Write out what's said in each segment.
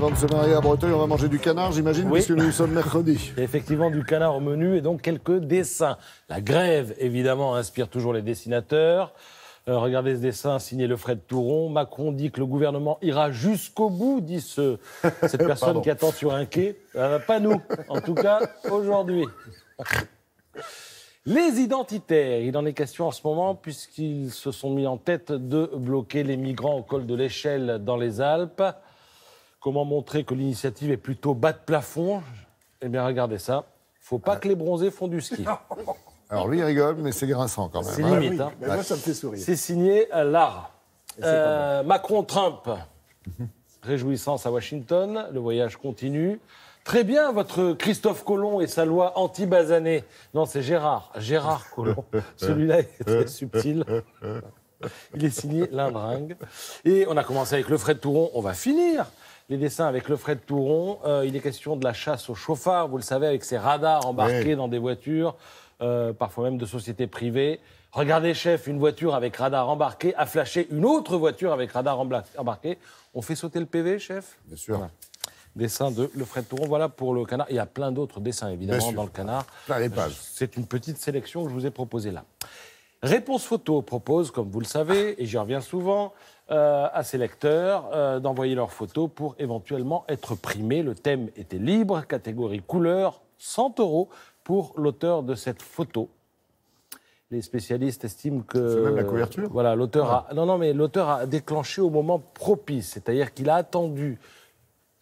avant de se marier à Breteuil, on va manger du canard, j'imagine, Oui. puisque nous sommes mercredi. Il y a effectivement du canard au menu et donc quelques dessins. La grève, évidemment, inspire toujours les dessinateurs. Regardez ce dessin signé Lefred Touron. Macron dit que le gouvernement ira jusqu'au bout, dit cette personne qui attend sur un quai. Pas nous, en tout cas aujourd'hui. Les identitaires, il en est question en ce moment puisqu'ils se sont mis en tête de bloquer les migrants au col de l'Échelle dans les Alpes. Comment montrer que l'initiative est plutôt bas de plafond? Eh bien, regardez ça. Faut pas que les bronzés font du ski. Alors lui, il rigole, mais c'est grinçant quand même. C'est hein. limite. Hein. Mais moi, ça me fait sourire. C'est signé Lara. Macron-Trump. Réjouissance à Washington. Le voyage continue. Très bien, votre Christophe Colomb et sa loi anti-basanée. Non, c'est Gérard Collomb. Celui-là est très subtil. Il est signé Lindringue. Et on a commencé avec Lefred Touron. On va finir les dessins avec Lefred Touron. Il est question de la chasse aux chauffards, vous le savez, avec ces radars embarqués dans des voitures, parfois même de sociétés privées. Regardez, chef, une voiture avec radar embarqué a flashé une autre voiture avec radar embarqué. On fait sauter le PV, chef? Bien sûr. Voilà. Dessin de Lefred Touron. Voilà pour le canard. Il y a plein d'autres dessins, évidemment, dans le canard. Plein les pages. C'est une petite sélection que je vous ai proposée là. Réponse Photo propose, comme vous le savez, et j'y reviens souvent, à ses lecteurs d'envoyer leurs photos pour éventuellement être primés. Le thème était libre, catégorie couleur, 100 € pour l'auteur de cette photo. Les spécialistes estiment que... C'est même la couverture. Voilà, l'auteur a... Non, mais l'auteur a déclenché au moment propice, c'est-à-dire qu'il a attendu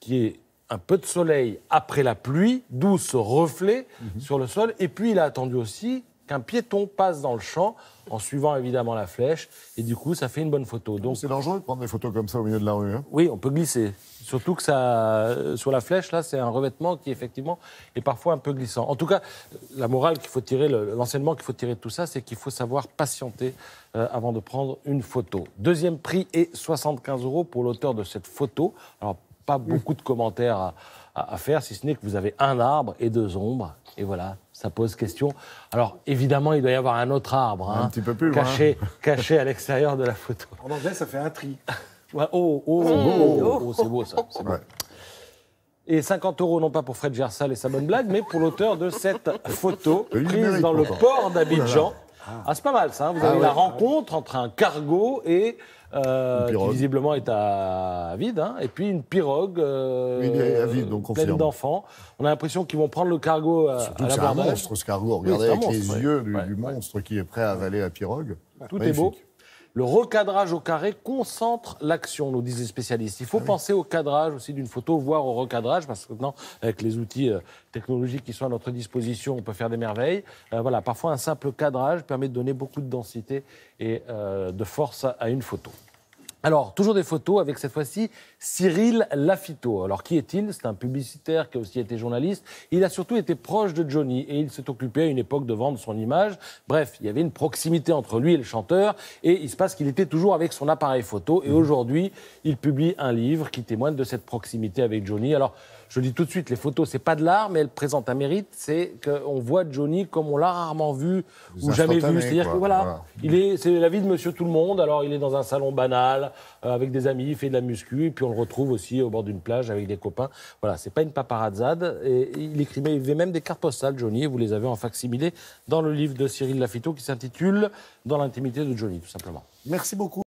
qu'il y ait un peu de soleil après la pluie, d'où ce reflet sur le sol, et puis il a attendu aussi qu'un piéton passe dans le champ, en suivant évidemment la flèche, et du coup, ça fait une bonne photo. Donc, C'est dangereux de prendre des photos comme ça au milieu de la rue. Hein. oui, on peut glisser. Surtout que ça, sur la flèche, là, c'est un revêtement qui, effectivement, est parfois un peu glissant. En tout cas, la morale qu'il faut tirer, l'enseignement qu'il faut tirer de tout ça, c'est qu'il faut savoir patienter avant de prendre une photo. Deuxième prix est 75 € pour l'auteur de cette photo. Alors, pas beaucoup de commentaires à faire, si ce n'est que vous avez un arbre et deux ombres. Et voilà, ça pose question. Alors, évidemment, il doit y avoir un autre arbre, Un petit peu plus loin. caché à l'extérieur de la photo. En anglais, ça fait un tri. Ouais, c'est beau ça. C'est beau. Ouais. Et 50 € non pas pour Fred Gersal et sa bonne blague, mais pour l'auteur de cette photo Il prise mérite dans le pourtant. port d'Abidjan. C'est pas mal ça. Hein. Vous avez la rencontre entre un cargo et qui visiblement est à vide, hein, et puis une pirogue Il est à vide, donc pleine confirme. d'enfants. On a l'impression qu'ils vont prendre le cargo à Surtout que c'est un l'abordage. monstre, ce cargo. Regardez c'est un avec les monstre, yeux ouais. du monstre qui est prêt à avaler la pirogue. Tout Magnifique. est beau. Le recadrage au carré concentre l'action, nous disent les spécialistes. Il faut penser au cadrage aussi d'une photo, voire au recadrage, parce que maintenant, avec les outils technologiques qui sont à notre disposition, on peut faire des merveilles. Voilà, parfois un simple cadrage permet de donner beaucoup de densité et de force à une photo. Alors, toujours des photos avec cette fois-ci Cyril Lafitau. Alors, qui est-il? C'est un publicitaire qui a aussi été journaliste. Il a surtout été proche de Johnny et il s'est occupé à une époque de vendre son image. Bref, il y avait une proximité entre lui et le chanteur et il se passe qu'il était toujours avec son appareil photo. Et aujourd'hui, il publie un livre qui témoigne de cette proximité avec Johnny. Alors, je le dis tout de suite, les photos, c'est pas de l'art, mais elles présentent un mérite, c'est qu'on voit Johnny comme on l'a rarement vu ou jamais vu. instantanés, C'est-à-dire quoi. que voilà. C'est la vie de monsieur tout le monde. Alors, il est dans un salon banal, avec des amis, il fait de la muscu, et puis on le retrouve aussi au bord d'une plage avec des copains. Voilà, c'est pas une paparazzade. Et il écrivait même des cartes postales, Johnny, et vous les avez en facsimilé dans le livre de Cyril Lafitau qui s'intitule « Dans l'intimité de Johnny », tout simplement. Merci beaucoup.